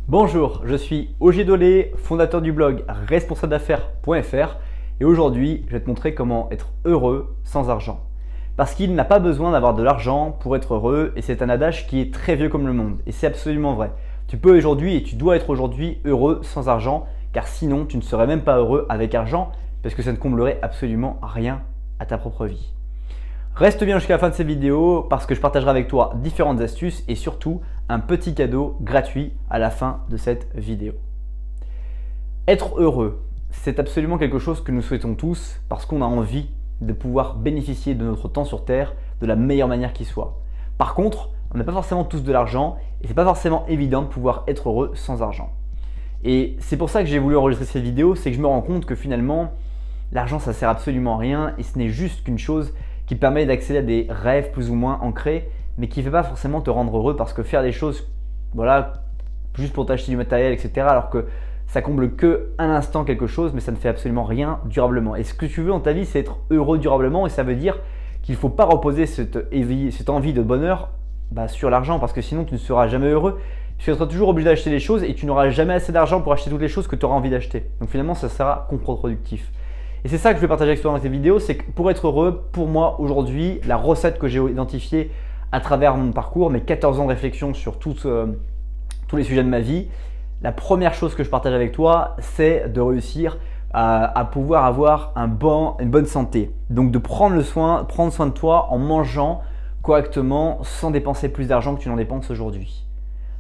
Bonjour, je suis Ogier Dolé, fondateur du blog responsabledaffaires.fr et aujourd'hui je vais te montrer comment être heureux sans argent. Parce qu'il n'a pas besoin d'avoir de l'argent pour être heureux et c'est un adage qui est très vieux comme le monde et c'est absolument vrai. Tu peux aujourd'hui et tu dois être aujourd'hui heureux sans argent car sinon tu ne serais même pas heureux avec argent parce que ça ne comblerait absolument rien à ta propre vie. Reste bien jusqu'à la fin de cette vidéo parce que je partagerai avec toi différentes astuces et surtout un petit cadeau gratuit à la fin de cette vidéo. Être heureux, c'est absolument quelque chose que nous souhaitons tous parce qu'on a envie de pouvoir bénéficier de notre temps sur Terre de la meilleure manière qui soit. Par contre, on n'a pas forcément tous de l'argent et c'est pas forcément évident de pouvoir être heureux sans argent. Et c'est pour ça que j'ai voulu enregistrer cette vidéo, c'est que je me rends compte que finalement, l'argent ça sert absolument à rien et ce n'est juste qu'une chose qui permet d'accéder à des rêves plus ou moins ancrés, mais qui ne fait pas forcément te rendre heureux parce que faire des choses, voilà, juste pour t'acheter du matériel, etc., alors que ça comble que un instant quelque chose, mais ça ne fait absolument rien durablement. Et ce que tu veux dans ta vie, c'est être heureux durablement, et ça veut dire qu'il ne faut pas reposer cette envie de bonheur sur l'argent, parce que sinon tu ne seras jamais heureux, tu seras toujours obligé d'acheter des choses et tu n'auras jamais assez d'argent pour acheter toutes les choses que tu auras envie d'acheter. Donc finalement, ça sera contre-productif. Et c'est ça que je vais partager avec toi dans cette vidéo, c'est que pour être heureux, pour moi aujourd'hui, la recette que j'ai identifiée à travers mon parcours, mes 14 ans de réflexion sur tous les sujets de ma vie, la première chose que je partage avec toi, c'est de réussir à pouvoir avoir une bonne santé. Donc de prendre soin de toi en mangeant correctement sans dépenser plus d'argent que tu n'en dépenses aujourd'hui.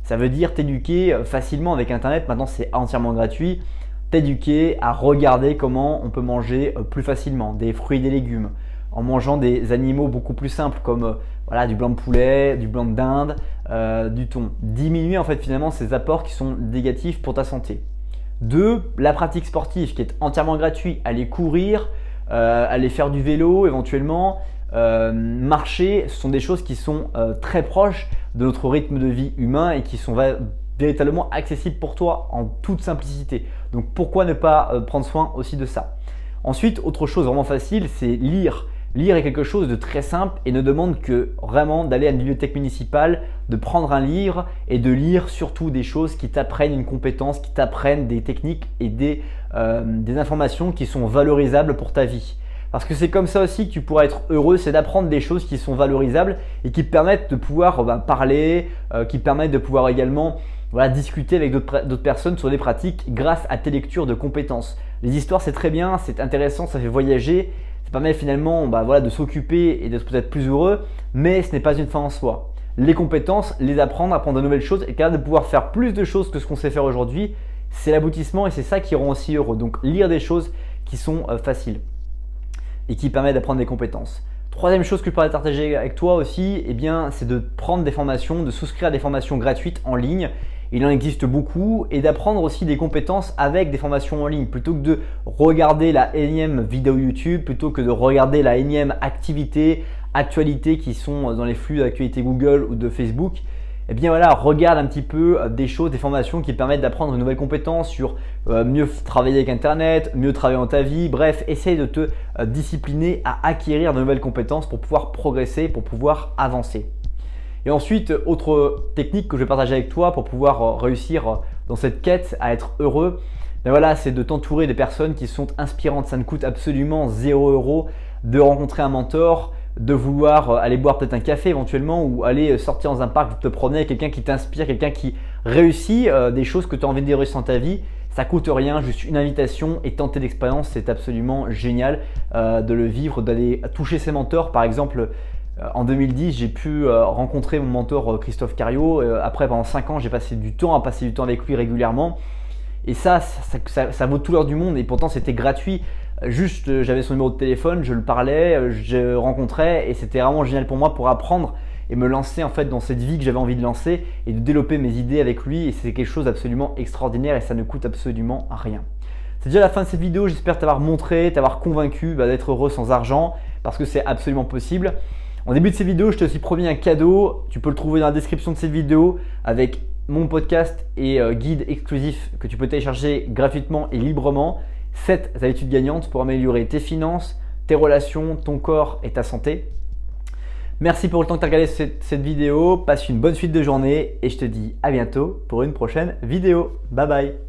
Ça veut dire t'éduquer facilement avec Internet, maintenant c'est entièrement gratuit. T'éduquer à regarder comment on peut manger plus facilement des fruits et des légumes en mangeant des animaux beaucoup plus simples comme du blanc de poulet, du blanc de dinde, du thon. Diminuer en fait finalement ces apports qui sont négatifs pour ta santé. 2. La pratique sportive qui est entièrement gratuite. Aller courir, aller faire du vélo éventuellement, marcher, ce sont des choses qui sont très proches de notre rythme de vie humain et qui sont véritablement accessible pour toi en toute simplicité. Donc pourquoi ne pas prendre soin aussi de ça? Ensuite, autre chose vraiment facile, c'est lire. Lire est quelque chose de très simple et ne demande que vraiment d'aller à une bibliothèque municipale, de prendre un livre et de lire surtout des choses qui t'apprennent une compétence, qui t'apprennent des techniques et des informations qui sont valorisables pour ta vie. Parce que c'est comme ça aussi que tu pourras être heureux, c'est d'apprendre des choses qui sont valorisables et qui permettent de pouvoir parler, qui permettent de pouvoir également discuter avec d'autres personnes sur des pratiques grâce à tes lectures de compétences. Les histoires c'est très bien, c'est intéressant, ça fait voyager, ça permet finalement de s'occuper et d'être peut-être plus heureux, mais ce n'est pas une fin en soi. Les compétences, les apprendre de nouvelles choses et capable de pouvoir faire plus de choses que ce qu'on sait faire aujourd'hui, c'est l'aboutissement et c'est ça qui rend aussi heureux. Donc lire des choses qui sont faciles et qui permettent d'apprendre des compétences. Troisième chose que je pourrais partager avec toi aussi, c'est de prendre des formations, de souscrire à des formations gratuites en ligne. Il en existe beaucoup et d'apprendre aussi des compétences avec des formations en ligne plutôt que de regarder la énième vidéo YouTube, plutôt que de regarder la énième actualité qui sont dans les flux d'actualité Google ou de Facebook. Regarde un petit peu des choses, des formations qui permettent d'apprendre une nouvelle compétence sur mieux travailler avec Internet, mieux travailler dans ta vie. Bref, essaye de te discipliner à acquérir de nouvelles compétences pour pouvoir progresser, pour pouvoir avancer. Et ensuite, autre technique que je vais partager avec toi pour pouvoir réussir dans cette quête à être heureux, c'est de t'entourer des personnes qui sont inspirantes. Ça ne coûte absolument 0 € de rencontrer un mentor, de vouloir aller boire peut-être un café éventuellement ou aller sortir dans un parc, te promener avec quelqu'un qui t'inspire, quelqu'un qui réussit des choses que tu as envie de réussir dans ta vie. Ça coûte rien, juste une invitation et tenter l'expérience, c'est absolument génial de le vivre, d'aller toucher ses mentors. Par exemple, en 2010, j'ai pu rencontrer mon mentor Christophe Cario. Après, pendant 5 ans, j'ai passé du temps avec lui régulièrement. Et ça vaut tout l'or du monde et pourtant c'était gratuit. Juste, j'avais son numéro de téléphone, je le parlais, je rencontrais et c'était vraiment génial pour moi pour apprendre et me lancer en fait dans cette vie que j'avais envie de lancer et de développer mes idées avec lui. Et c'est quelque chose d'absolument extraordinaire et ça ne coûte absolument rien. C'est déjà la fin de cette vidéo. J'espère t'avoir montré, t'avoir convaincu d'être heureux sans argent parce que c'est absolument possible. En début de cette vidéo, je t'ai aussi promis un cadeau. Tu peux le trouver dans la description de cette vidéo avec mon podcast et guide exclusif que tu peux télécharger gratuitement et librement. 7 habitudes gagnantes pour améliorer tes finances, tes relations, ton corps et ta santé. Merci pour le temps que tu as regardé cette vidéo. Passe une bonne suite de journée et je te dis à bientôt pour une prochaine vidéo. Bye bye.